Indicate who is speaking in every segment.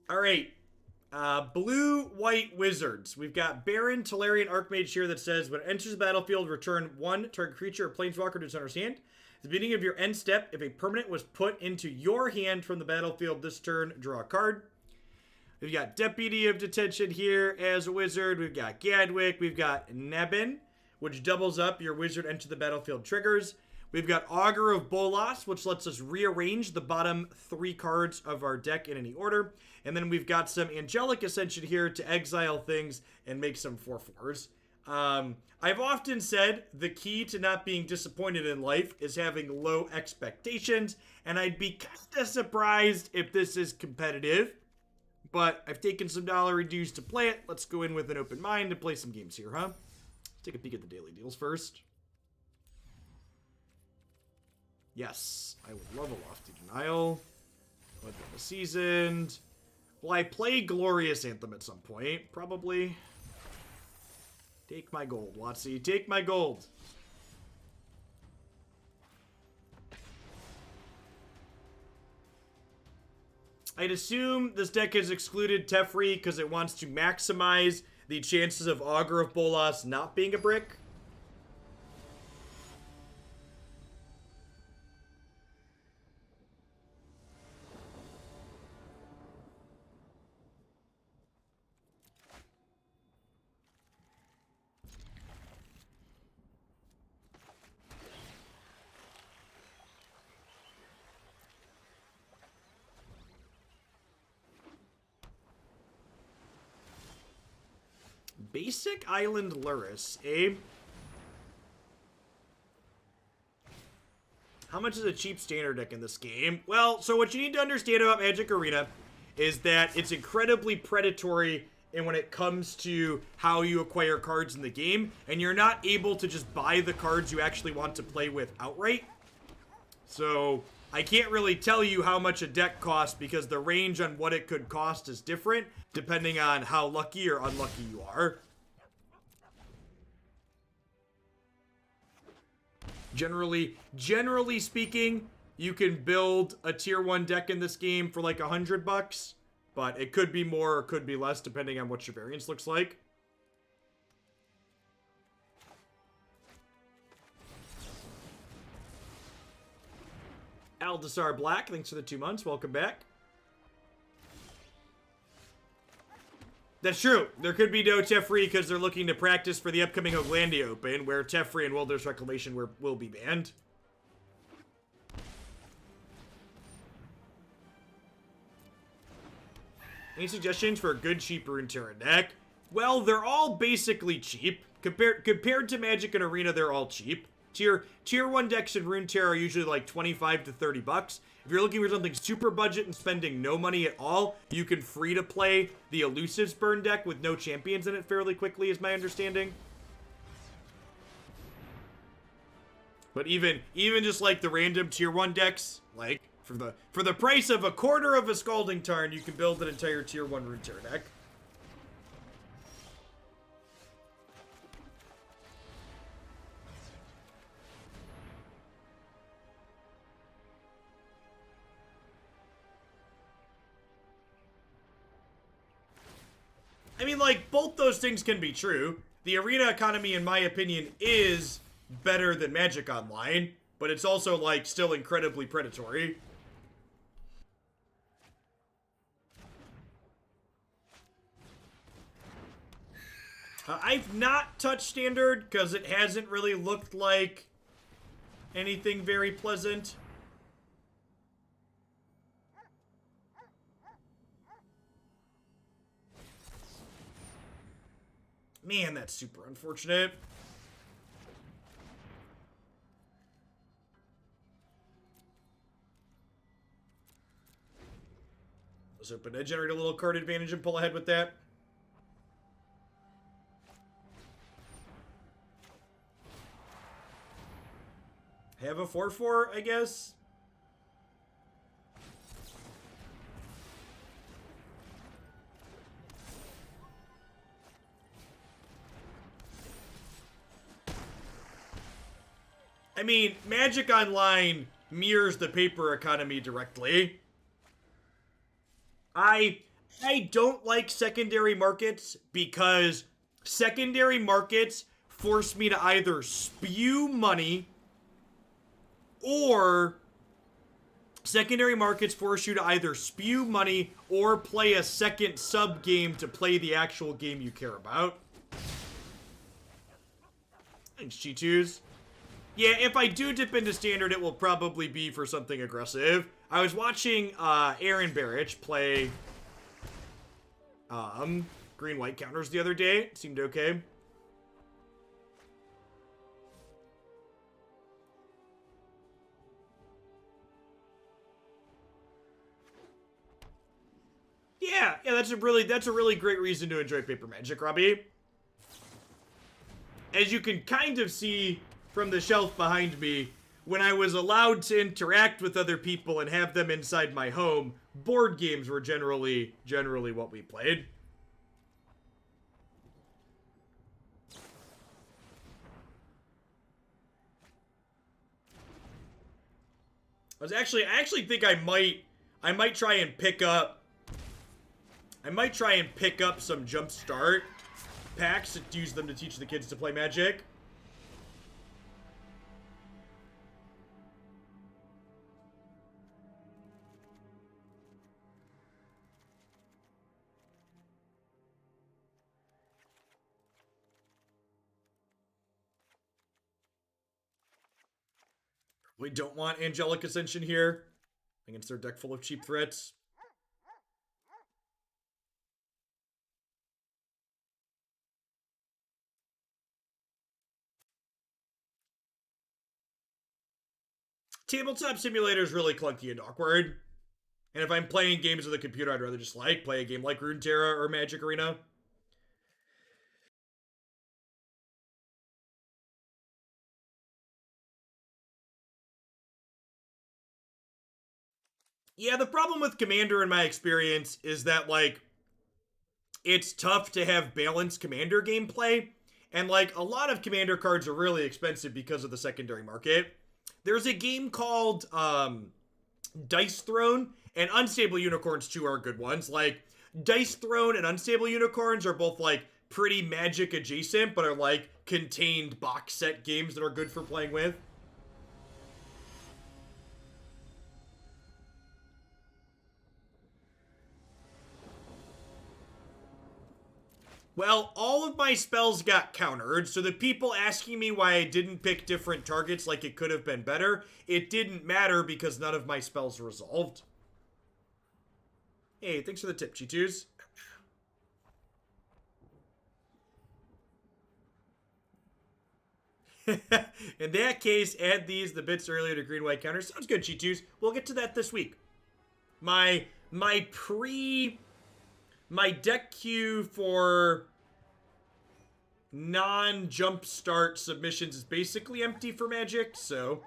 Speaker 1: All right. Blue-white wizards. We've got Barrin, Tolarian, Archmage here that says, when it enters the battlefield, return one target creature or planeswalker to its owner's hand. At the beginning of your end step, if a permanent was put into your hand from the battlefield this turn, draw a card. We've got Deputy of Detention here as a wizard. We've got Gadwick. We've got Naban, which doubles up your wizard enter the battlefield triggers. We've got Augur of Bolas, which lets us rearrange the bottom 3 cards of our deck in any order. And then we've got some Angelic Ascension here to exile things and make some 4/4s. I've often said the key to not being disappointed in life is having low expectations, and I'd be kind of surprised if this is competitive. But I've taken some dollar dues to play it. Let's go in with an open mind and play some games here, huh? Let's take a peek at the daily deals first. Yes, I would love a Lofty Denial. I'd love a Seasoned. Will I play Glorious Anthem at some point? Probably. Take my gold, Watsy. Take my gold. I'd assume this deck has excluded Teferi because it wants to maximize the chances of Augur of Bolas not being a brick. Basic Island Luris, Abe. How much is a cheap standard deck in this game? Well, so what you need to understand about Magic Arena is that it's incredibly predatory and when it comes to how you acquire cards in the game, and you're not able to just buy the cards you actually want to play with outright. So I can't really tell you how much a deck costs because the range on what it could cost is different depending on how lucky or unlucky you are. Generally speaking, you can build a tier 1 deck in this game for like $100, but it could be more or could be less depending on what your variance looks like. Aldasar Black, thanks for the 2 months. Welcome back. That's true. There could be no Teferi because they're looking to practice for the upcoming Hoaglandia Open, where Teferi and Wilderness Reclamation will be banned. Any suggestions for a good cheap Runeterra deck? Well, they're all basically cheap. Compared to Magic and Arena, they're all cheap. Tier 1 decks in Runeterra are usually like 25 to 30 bucks. If you're looking for something super budget and spending no money at all, you can free to play the Elusives burn deck with no champions in it fairly quickly, is my understanding. But even just like the random tier 1 decks, like for the price of a quarter of a Scalding Tarn, you can build an entire tier 1 Runeterra deck. I mean, like, both those things can be true. The arena economy, in my opinion, is better than Magic Online, but it's also, like, still incredibly predatory. I've not touched Standard, because it hasn't really looked like anything very pleasant. Man, that's super unfortunate. Let's open to generate a little card advantage and pull ahead with that. Have a 4/4, I guess. I mean, Magic Online mirrors the paper economy directly. I I don't like secondary markets because secondary markets force me to either spew money or secondary markets force you to either spew money or play a second sub game to play the actual game you care about. Thanks, G2s. Yeah, if I do dip into standard, it will probably be for something aggressive. I was watching Aaron Barrich play green-white counters the other day. It seemed okay. Yeah, that's a really great reason to enjoy Paper Magic, Robbie. As you can kind of see from the shelf behind me, when I was allowed to interact with other people and have them inside my home, board games were generally what we played. I actually think I might try and pick up some Jumpstart packs to use them to teach the kids to play Magic. We don't want Angelic Ascension here against their deck full of cheap threats. Tabletop Simulator is really clunky and awkward. And if I'm playing games with a computer, I'd rather just play a game like Runeterra or Magic Arena. Yeah, the problem with Commander in my experience is that, like, it's tough to have balanced Commander gameplay. And, like, a lot of Commander cards are really expensive because of the secondary market. There's a game called Dice Throne, and Unstable Unicorns too are good ones. Like, Dice Throne and Unstable Unicorns are both, like, pretty Magic adjacent, but are, like, contained box set games that are good for playing with. Well, all of my spells got countered, so the people asking me why I didn't pick different targets like it could have been better, it didn't matter because none of my spells resolved. Hey, thanks for the tip, G2s. In that case, add the bits earlier to green-white counters. Sounds good, G2s. We'll get to that this week. My deck queue for non-jumpstart submissions is basically empty for Magic, so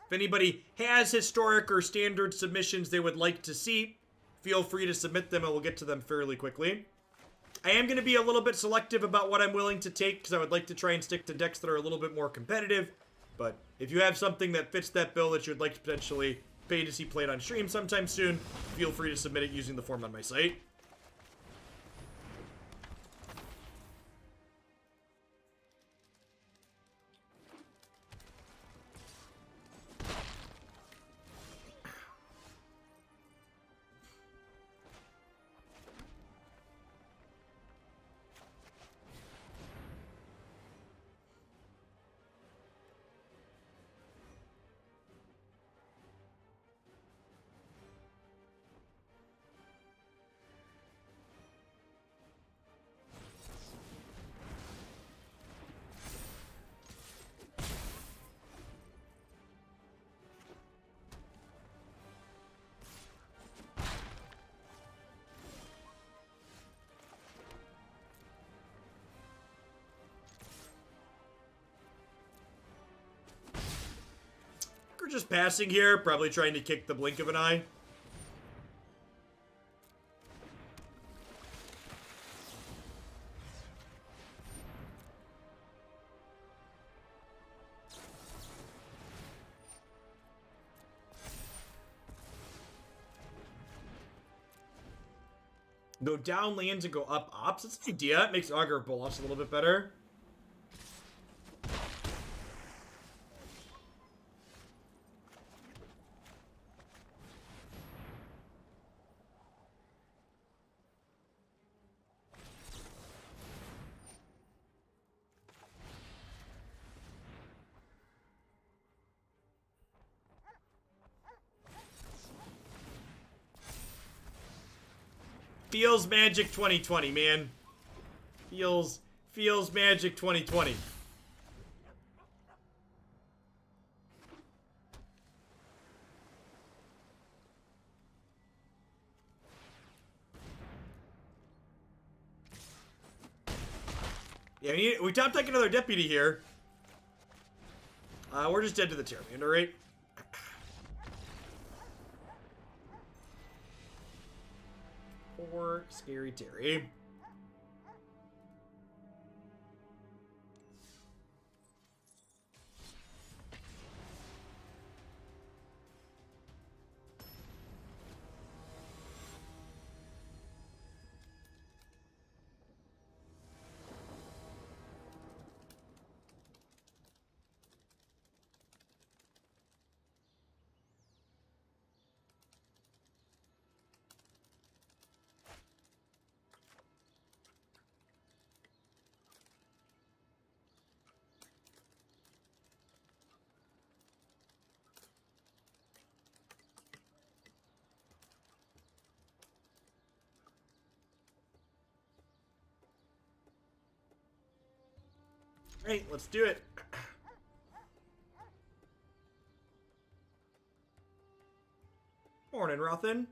Speaker 1: if anybody has historic or standard submissions they would like to see, feel free to submit them and we'll get to them fairly quickly. I am going to be a little bit selective about what I'm willing to take because I would like to try and stick to decks that are a little bit more competitive, but if you have something that fits that bill that you'd like to potentially pay to see played on stream sometime soon, feel free to submit it using the form on my site. We're just passing here, probably trying to kick the blink of an eye. Go down lands and go up ops. That's an idea. It makes Augur of Bolas a little bit better. Feels Magic 2020, man. Feels Magic 2020. Yeah, we top deck another Deputy here. We're just dead to the Tolarian, alright? Poor Scary Terry. Hey, let's do it. Morning, Rothin.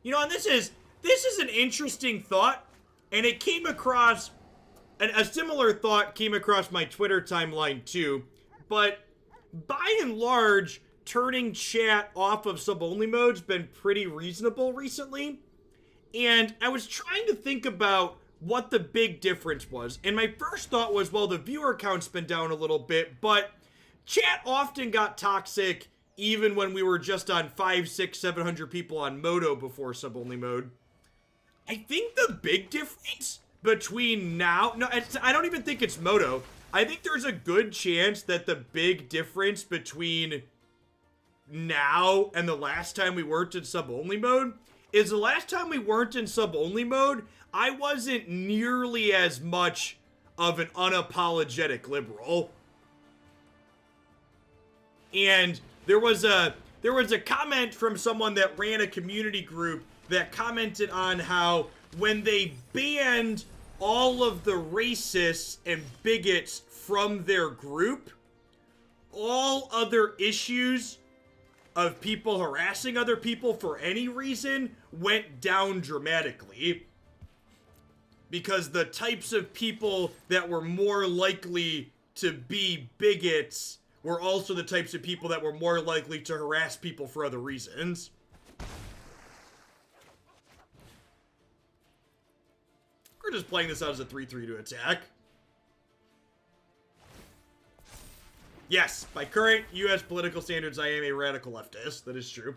Speaker 1: You know, and this is an interesting thought, and it came across, and a similar thought came across my Twitter timeline too, but by and large, turning chat off of sub-only mode's been pretty reasonable recently, and I was trying to think about what the big difference was, and my first thought was, well, the viewer count's been down a little bit, but chat often got toxic even when we were just on 500, 600, 700 people on Modo before sub-only mode. I think the big difference between now, no, I don't even think it's Modo. I think there's a good chance that the big difference between now and the last time we weren't in sub-only mode is the last time we weren't in sub-only mode, I wasn't nearly as much of an unapologetic liberal. And there was a comment from someone that ran a community group that commented on how when they banned all of the racists and bigots from their group, all other issues of people harassing other people for any reason went down dramatically. Because the types of people that were more likely to be bigots were also the types of people that were more likely to harass people for other reasons. We're just playing this out as a 3-3 to attack. Yes, by current US political standards, I am a radical leftist. That is true.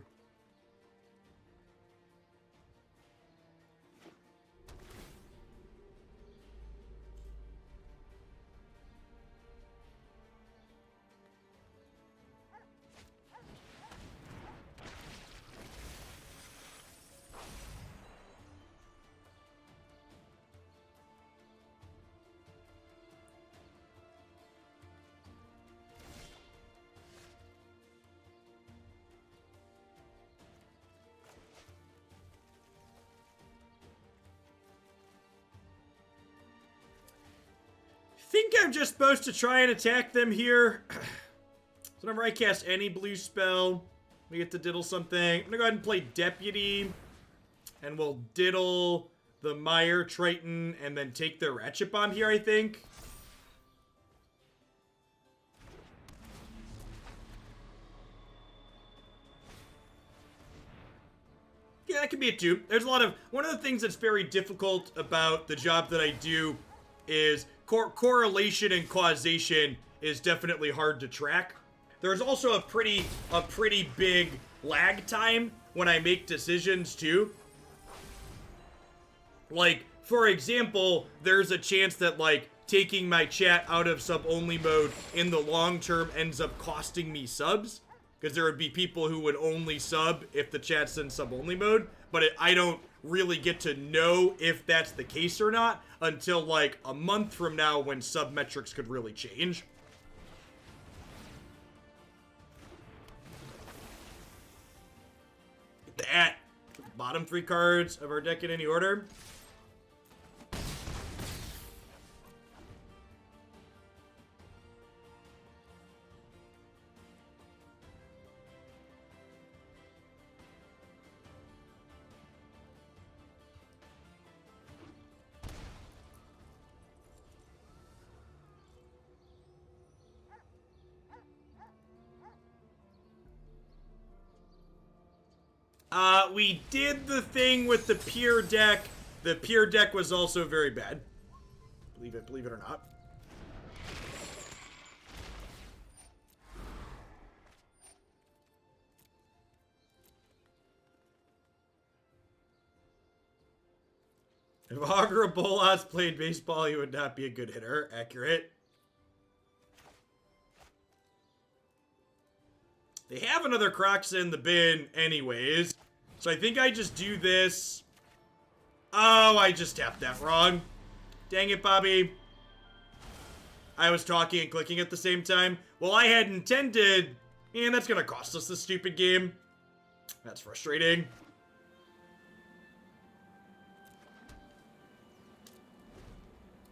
Speaker 1: Think I'm just supposed to try and attack them here. So whenever I cast any blue spell, we get to diddle something. I'm gonna go ahead and play Deputy, and we'll diddle the Mire Triton, and then take the Ratchet Bomb here, I think. Yeah, that could be it too. There's a lot of, one of the things that's very difficult about the job that I do is correlation and causation is definitely hard to track. there's also a pretty big lag time when I make decisions too. Like, for example, there's a chance that, like, taking my chat out of sub-only mode in the long term ends up costing me subs. Because there would be people who would only sub if the chat's in sub-only mode. But I don't really get to know if that's the case or not until, like, a month from now when sub metrics could really change. That. Bottom 3 cards of our deck in any order. We did the thing with the Pure deck. The Pure deck was also very bad. Believe it or not. If Agra Bolas played baseball, he would not be a good hitter. Accurate. They have another Crocs in the bin anyways. So I think I just do this. Oh, I just tapped that wrong. Dang it, Bobby. I was talking and clicking at the same time. Well, I had intended... And that's gonna cost us this stupid game. That's frustrating.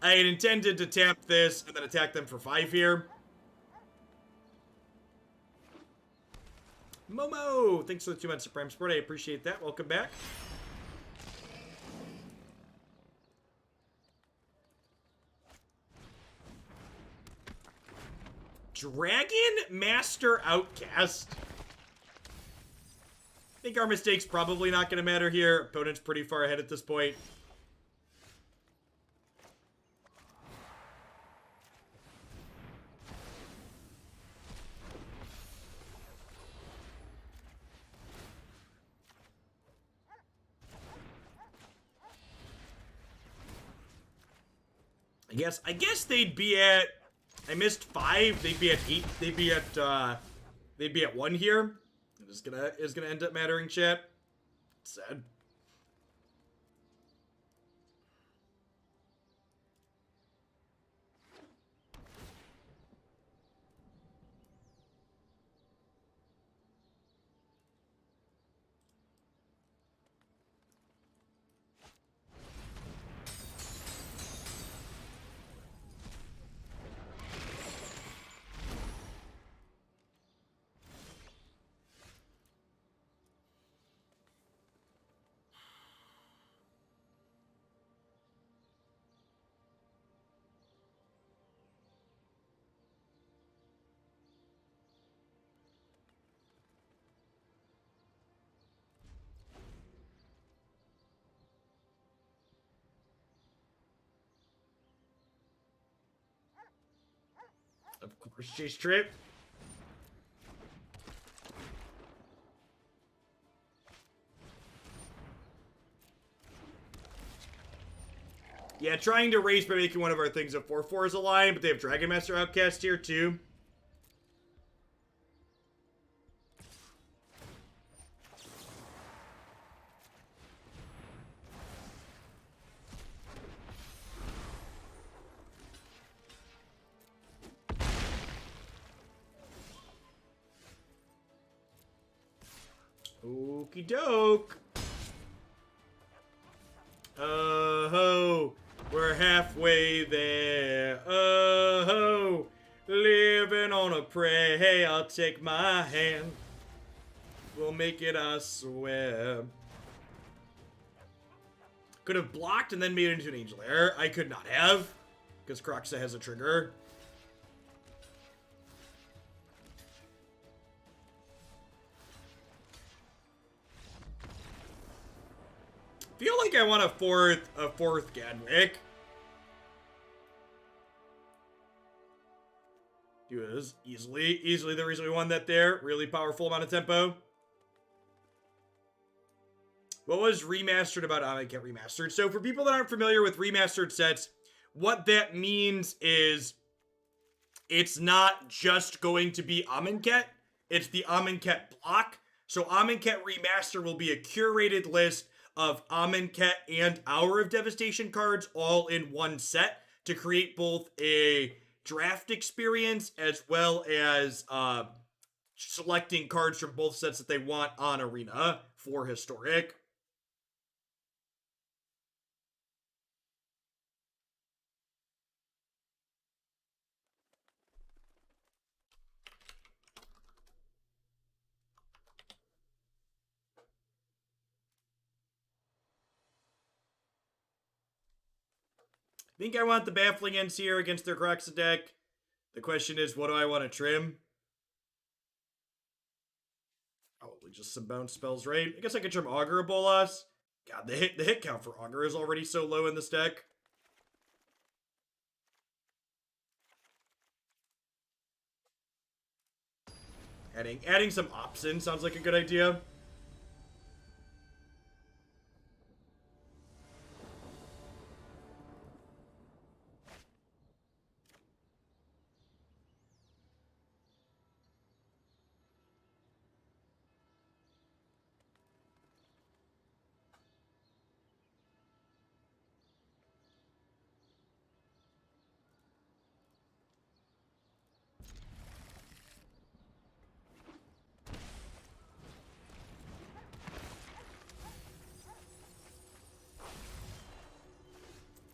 Speaker 1: I had intended to tap this and then attack them for 5 here. Momo! Thanks for the 2 months of Prime Sport. I appreciate that. Welcome back. Dragon Master Outcast. I think our mistake's probably not going to matter here. Opponent's pretty far ahead at this point. I guess they'd be at... I missed 5. They'd be at 8. They'd be at 1 here. It's gonna end up mattering, chat. It's sad. Of course, Chase Trip. Yeah, trying to race by making one of our things a 4/4 is a line, but they have Dragon Master Outcast here too. Okie doke. Oh-ho, we're halfway there. Oh-ho, living on a prayer. Hey, I'll take my hand. We'll make it, I swear. Could have blocked and then made it into an Angel Air. I could not have, because Croxa has a trigger. Feel like I want a fourth Gadwick. Do is easily the reason we won that there. Really powerful amount of tempo. What was remastered about Amonkhet Remastered? So for people that aren't familiar with remastered sets, what that means is it's not just going to be Amonkhet, it's the Amonkhet block. So Amonkhet Remaster will be a curated list of Amonkhet and Hour of Devastation cards all in one set to create both a draft experience as well as selecting cards from both sets that they want on Arena for Historic. I think I want the Baffling End here against their Croxa deck. The question is, what do I want to trim? Probably just some bounce spells, right? I guess I could trim Augur of Bolas. God, the hit count for Augur is already so low in this deck. Adding some Opsin sounds like a good idea.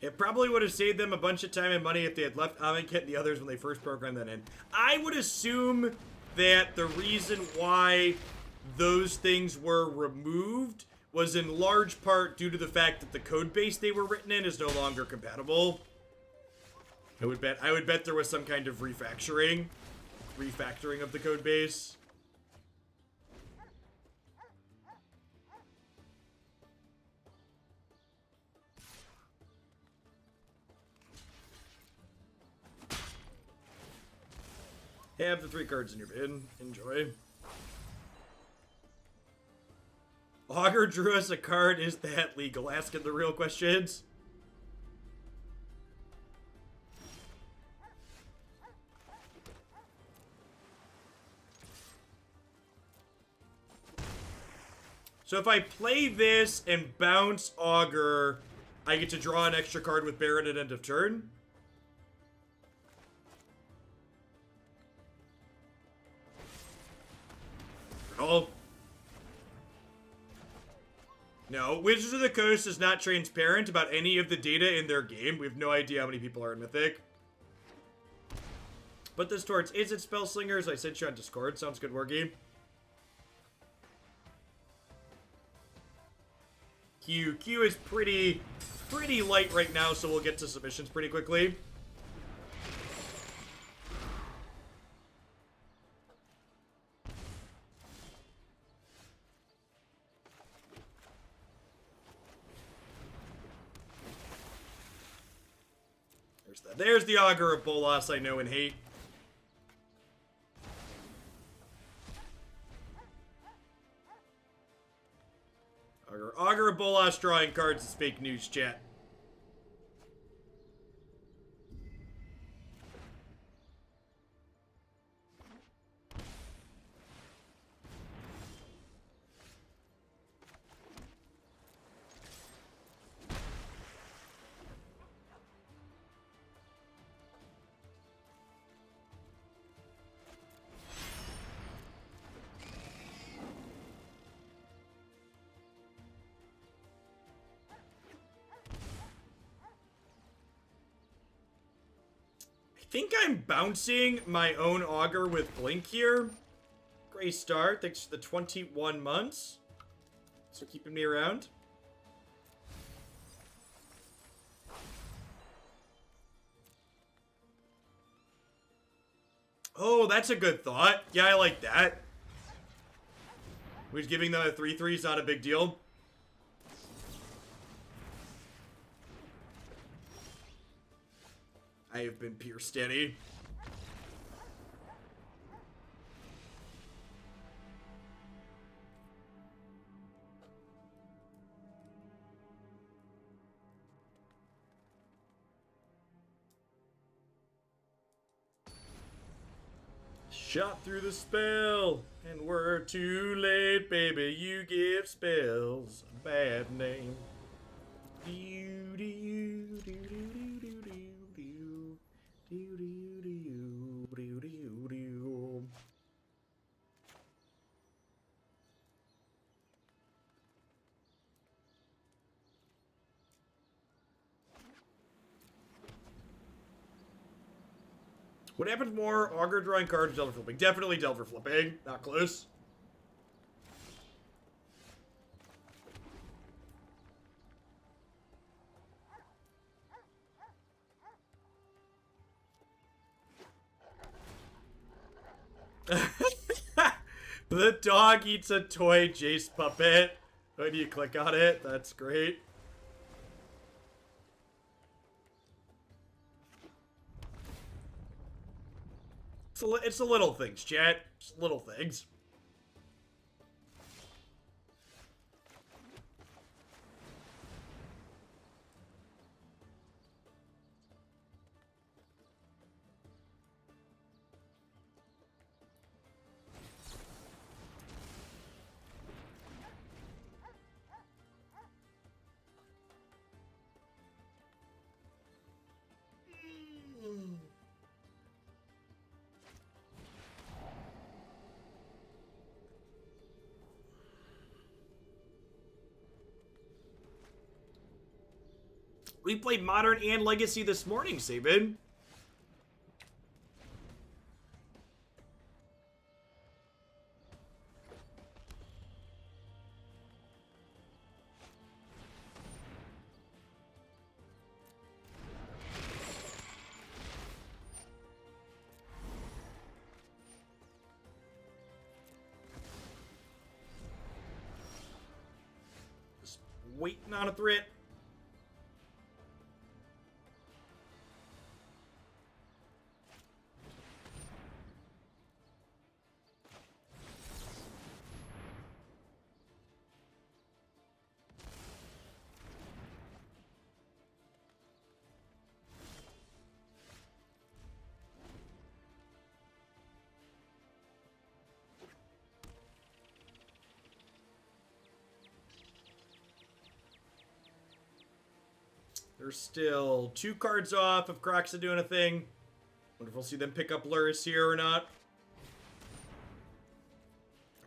Speaker 1: It probably would have saved them a bunch of time and money if they had left Amonkhet and the others when they first programmed that in. I would assume that the reason why those things were removed was in large part due to the fact that the code base they were written in is no longer compatible. I would bet there was some kind of refactoring of the code base. Have the 3 cards in your bin. Enjoy. Augur drew us a card. Is that legal? Asking the real questions. So if I play this and bounce Augur, I get to draw an extra card with Barrin at end of turn. Oh. No, Wizards of the Coast is not transparent about any of the data in their game. We have no idea how many people are in Mythic. Put this towards Is It Spellslingers? I sent you on Discord. Sounds good, Wargame. Q is pretty light right now, so we'll get to submissions pretty quickly. There's the Augur of Bolas I know and hate. Augur of Bolas drawing cards is fake news, chat. I think I'm bouncing my own Augur with Blink here. Great start. Thanks for the 21 months. So keeping me around. Oh, that's a good thought. Yeah, I like that. We're giving them a 3/3 is not a big deal. I have been pure steady. Shot through the spell, and we're too late, baby. You give spells a bad name. What happens more? Augur drawing cards, Delver flipping. Definitely Delver flipping. Not close. The dog eats a toy Jace puppet. When you click on it, that's great. It's the little things, chat. It's little things. We played Modern and Legacy this morning, Sabin. Just waiting on a threat. They're still 2 cards off of Croxa doing a thing. Wonder if we'll see them pick up Luris here or not.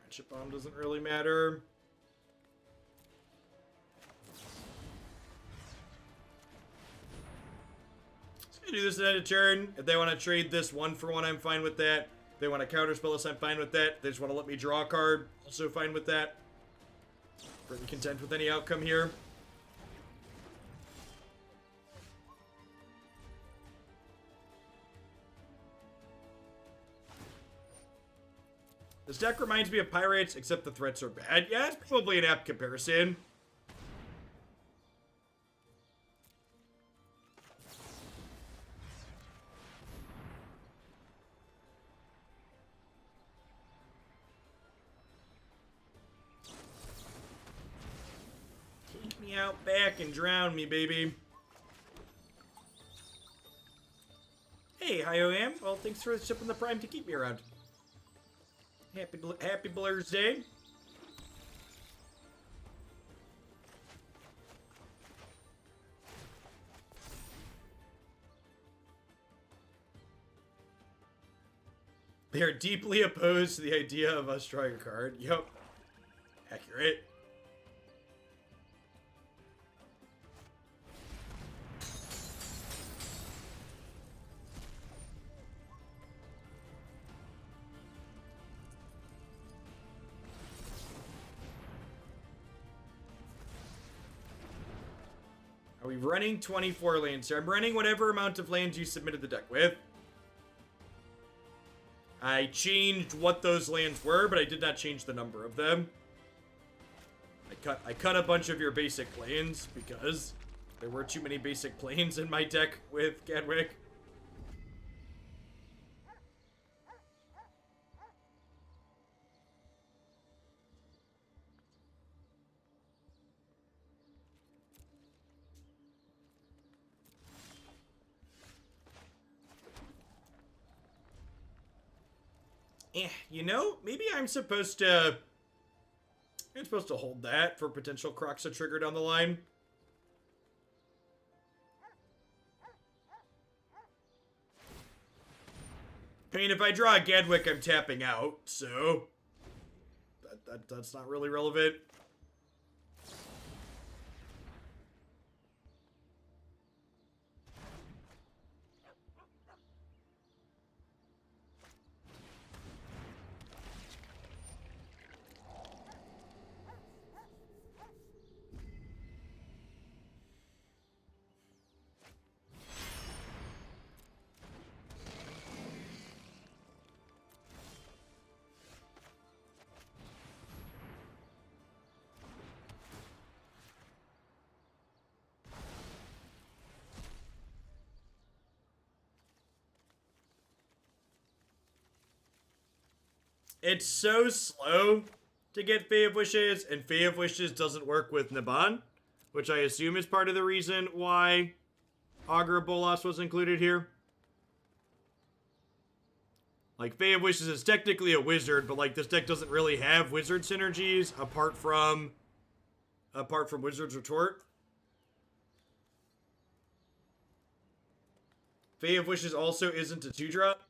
Speaker 1: Ratchet Bomb doesn't really matter. Just gonna do this at end of turn. If they want to trade this 1-for-1, I'm fine with that. If they want to counterspell this, I'm fine with that. If they just want to let me draw a card, also fine with that. Pretty content with any outcome here. This deck reminds me of Pirates, except the threats are bad. Yeah, it's probably an apt comparison. Take me out back and drown me, baby. Hey, Hi-O-Am. Well, thanks for shipping the Prime to keep me around. Happy Blur's Day. They are deeply opposed to the idea of us drawing a card. Yep. Accurate. Are we running 24 lands here? I'm running whatever amount of lands you submitted the deck with. I changed what those lands were, but I did not change the number of them. I cut a bunch of your basic planes because there were too many basic planes in my deck with Gadwick. You know, maybe I'm supposed to... I'm supposed to hold that for potential Kroxa trigger down the line. I mean, if I draw a Gadwick, I'm tapping out, so... That's not really relevant. It's so slow to get Fae of Wishes, and Fae of Wishes doesn't work with Naban, which I assume is part of the reason why Augur of Bolas was included here. Like, Fae of Wishes is technically a wizard, but like this deck doesn't really have wizard synergies apart from Wizard's Retort. Fae of Wishes also isn't a 2-drop.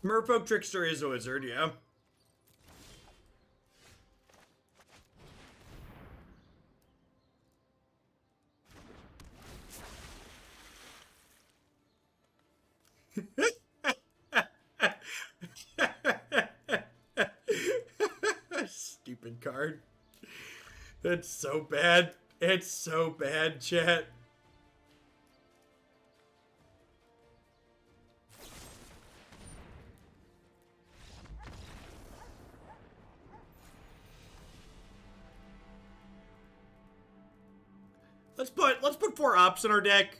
Speaker 1: Merfolk Trickster is a wizard, yeah. Stupid card. That's so bad. It's so bad, chat. Let's put 4 ops in our deck.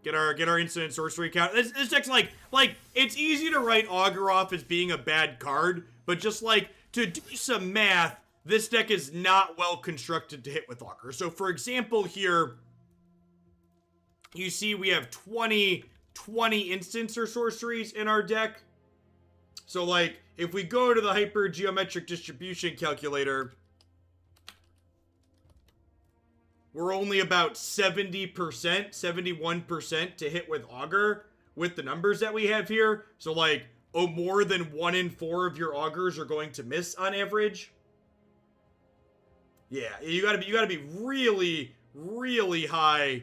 Speaker 1: Get our instant sorcery count. This deck's like it's easy to write Augur off as being a bad card, but just like to do some math, this deck is not well constructed to hit with Augur. So for example here, you see we have 20 instants or sorceries in our deck. So like if we go to the hyper geometric distribution calculator, we're only about 70%, 71% to hit with Augur with the numbers that we have here. So like, more than 1 in 4 of your Augurs are going to miss on average. Yeah, you gotta be really, really high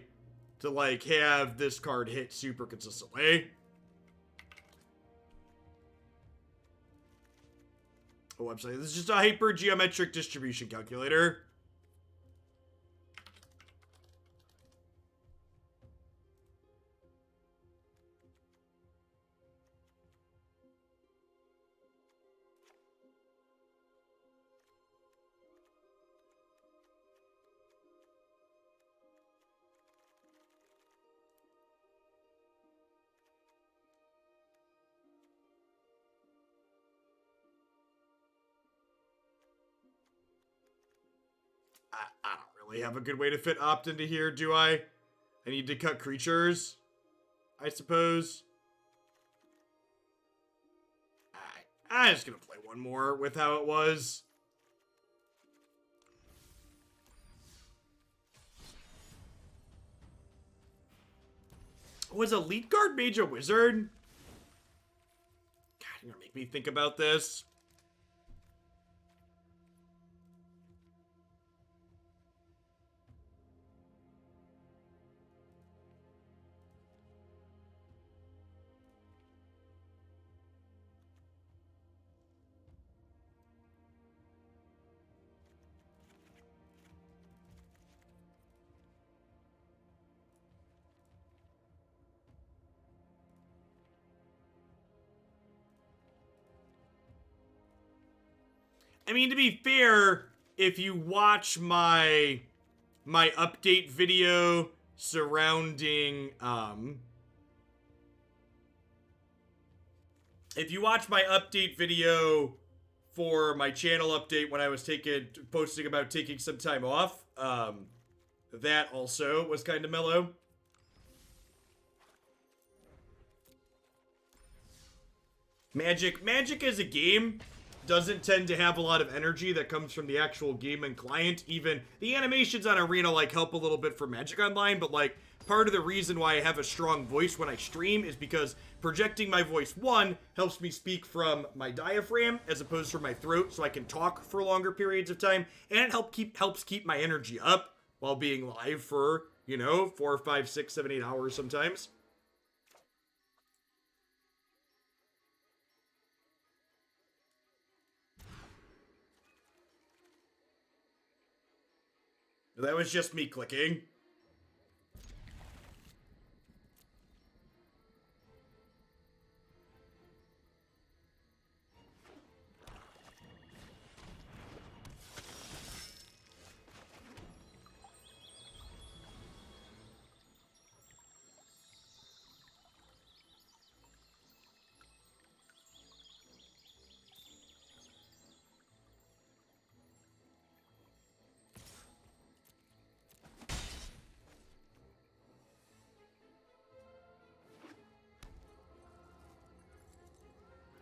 Speaker 1: to like have this card hit super consistently. Oh, I'm sorry, this is just a hyper geometric distribution calculator. I don't really have a good way to fit opt into here, do I? I need to cut creatures, I suppose. I'm just gonna play one more with how it was. Was Elite Guardmage a wizard? God, you're gonna make me think about this. I mean, to be fair, if you watch my update video surrounding, if you watch my update video for my channel update when I was posting about taking some time off, that also was kind of mellow. Magic as a game doesn't tend to have a lot of energy that comes from the actual game and client. Even the animations on Arena like help a little bit for Magic Online, but like part of the reason why I have a strong voice when I stream is because projecting my voice, one, helps me speak from my diaphragm as opposed to my throat, so I can talk for longer periods of time, and it helps keep my energy up while being live for, you know, 4, 5, 6, 7, 8 hours sometimes. That was just me clicking.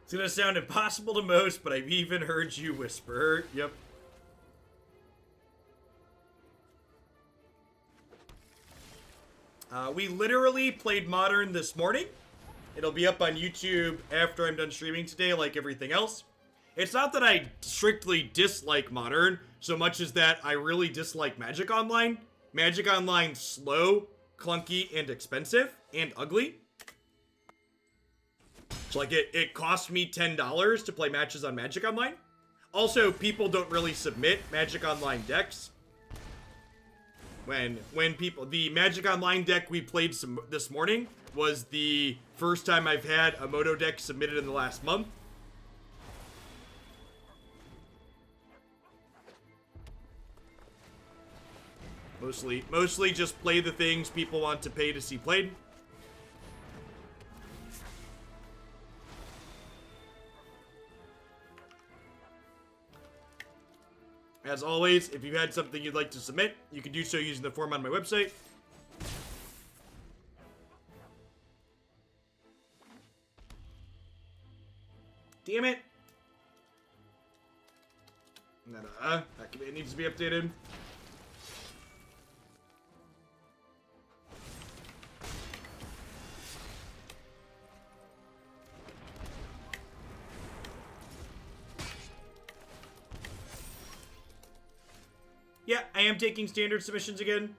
Speaker 1: It's gonna sound impossible to most, but I've even heard you whisper. Yep. We literally played Modern this morning. It'll be up on YouTube after I'm done streaming today, like everything else. It's not that I strictly dislike Modern, so much as that I really dislike Magic Online. Magic Online's slow, clunky, and expensive, and ugly. So like it cost me $10 to play matches on Magic Online. Also, people don't really submit Magic Online decks. The Magic Online deck we played this morning was the first time I've had a Moto deck submitted in the last month. Mostly just play the things people want to pay to see played. As always, if you had something you'd like to submit, you can do so using the form on my website. Damn it! That command needs to be updated. Yeah, I am taking standard submissions again.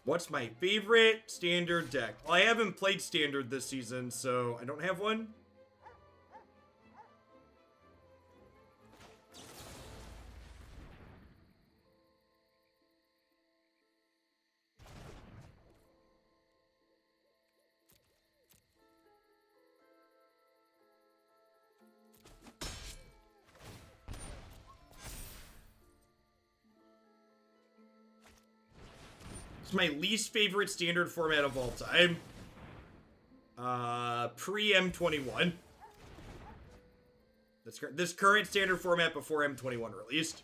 Speaker 1: What's my favorite standard deck? Well, I haven't played standard this season, so I don't have one. It's my least favorite standard format of all time. Pre-M21. This current standard format before M21 released.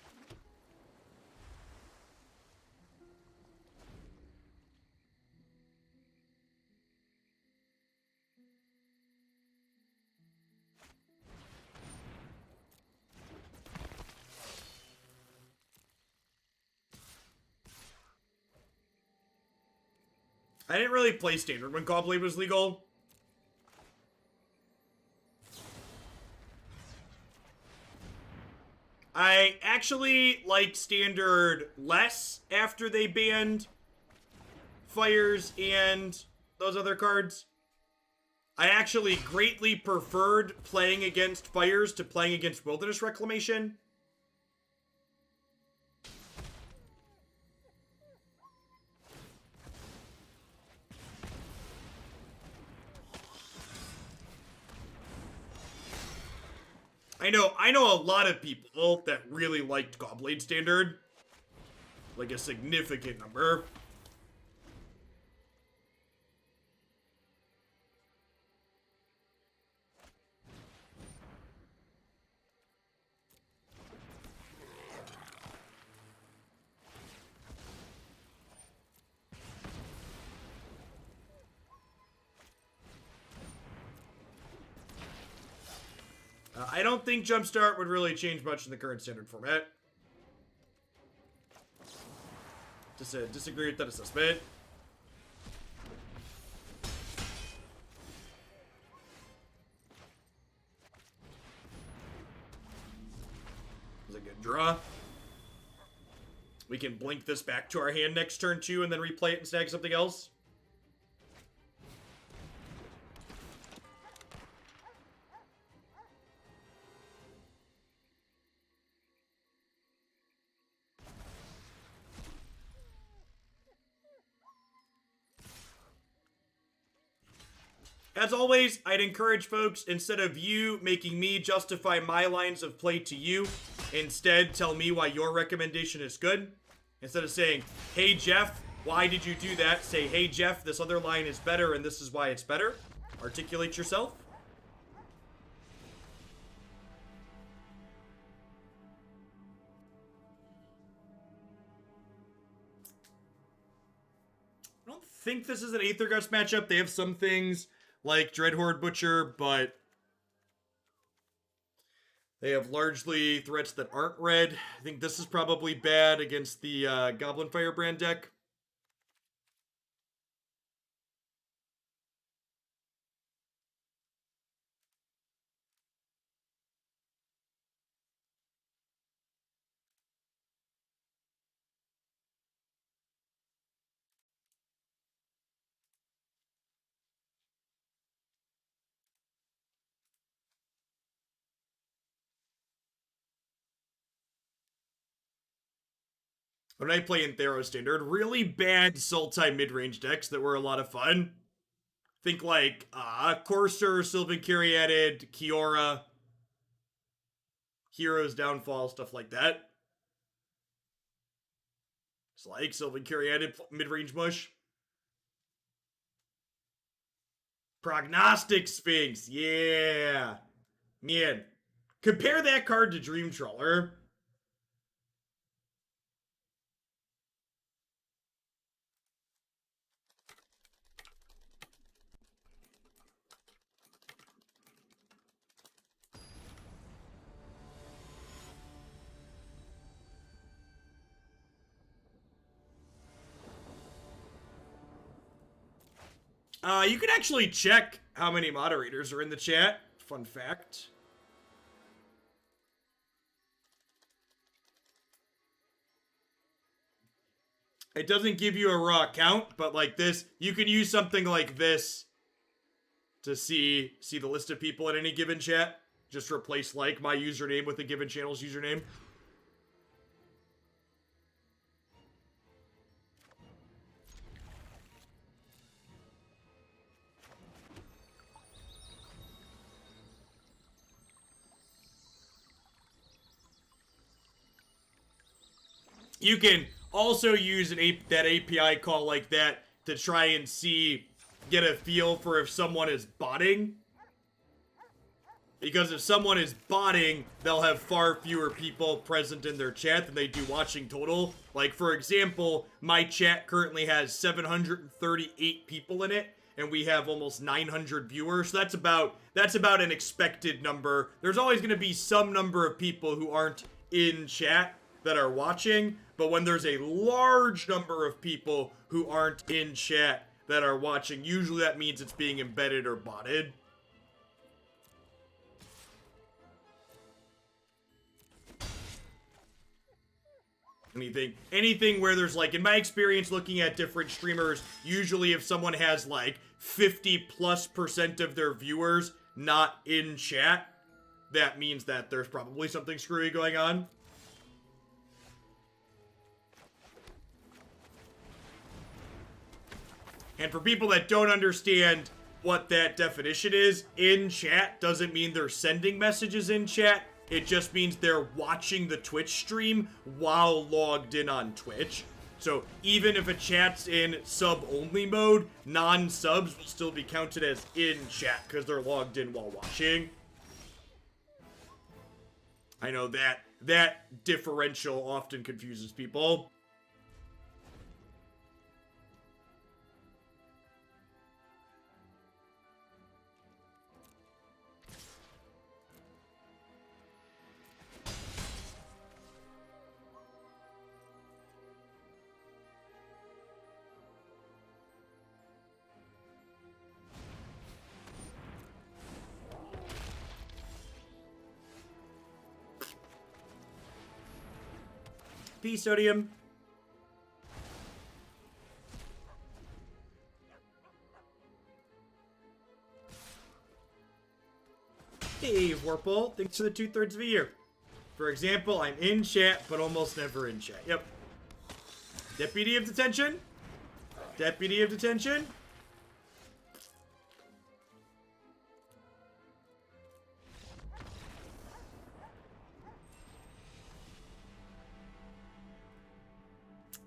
Speaker 1: I didn't really play standard when Caw-Blade was legal. I actually like Standard less after they banned Fires and those other cards. I actually greatly preferred playing against Fires to playing against Wilderness Reclamation. I know a lot of people that really liked Gobblade Standard. Like a significant number. I don't think Jumpstart would really change much in the current Standard format. Just disagree with that assessment. It's a good draw. We can blink this back to our hand next turn too and then replay it and snag something else. As always, I'd encourage folks, instead of you making me justify my lines of play to you, instead tell me why your recommendation is good. Instead of saying, hey Jeff, why did you do that? Say, hey Jeff, this other line is better and this is why it's better. Articulate yourself. I don't think this is an Aether Gust matchup. They have some things like Dreadhorde Butcher, but they have largely threats that aren't red. I think this is probably bad against the Goblin Firebrand deck. When I play in Thero Standard, really bad Sultai mid-range decks that were a lot of fun. Think like Courser, Sylvan Caryatid, Kiora, Hero's Downfall, stuff like that. It's like Sylvan Caryatid mid-range mush. Prognostic Sphinx, yeah. Man, compare that card to Dream Trawler. You can actually check how many moderators are in the chat. Fun fact. It doesn't give you a raw count, but like this, you can use something like this to see the list of people in any given chat. Just replace like my username with a given channel's username. You can also use that API call like that to try and get a feel for if someone is botting. Because if someone is botting, they'll have far fewer people present in their chat than they do watching total. Like, for example, my chat currently has 738 people in it, and we have almost 900 viewers. So that's about an expected number. There's always going to be some number of people who aren't in chat that are watching, but when there's a large number of people who aren't in chat that are watching, usually that means it's being embedded or botted. Anything where there's like, in my experience looking at different streamers, usually if someone has like 50+% of their viewers not in chat, that means that there's probably something screwy going on. And for people that don't understand what that definition is, in chat doesn't mean they're sending messages in chat. It just means they're watching the Twitch stream while logged in on Twitch. So even if a chat's in sub-only mode, non-subs will still be counted as in chat because they're logged in while watching. I know that differential often confuses people. Peace, Sodium. Hey, Warple. Thanks for the 2/3 of a year. For example, I'm in chat, but almost never in chat. Yep. Deputy of Detention. Deputy of Detention.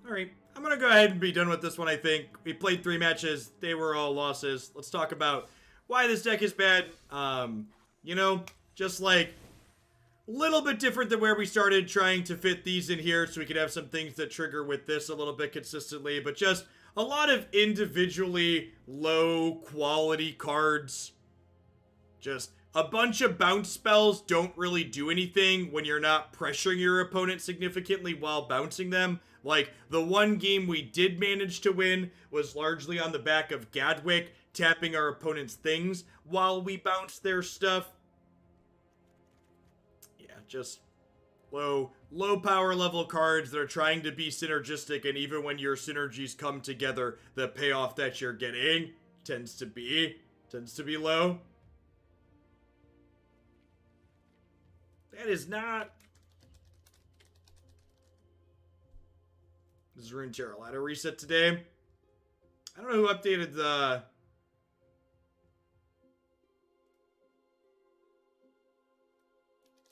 Speaker 1: Alright, I'm gonna go ahead and be done with this one, I think. We played 3 matches. They were all losses. Let's talk about why this deck is bad. You know, just like a little bit different than where we started, trying to fit these in here so we could have some things that trigger with this a little bit consistently, but just a lot of individually low quality cards. Just a bunch of bounce spells don't really do anything when you're not pressuring your opponent significantly while bouncing them. Like, the one game we did manage to win was largely on the back of Gadwick tapping our opponent's things while we bounced their stuff. Yeah, just low power level cards that are trying to be synergistic, and even when your synergies come together, the payoff that you're getting tends to be low. That is not... This is Rune Terror Ladder reset today. I don't know who updated the...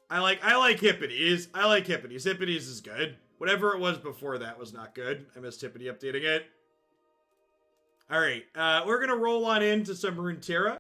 Speaker 1: I like Hippities. I like Hippities. Hippities is good. Whatever it was before that was not good. I missed Hippity updating it. Alright, we're gonna roll on into some Rune Terror.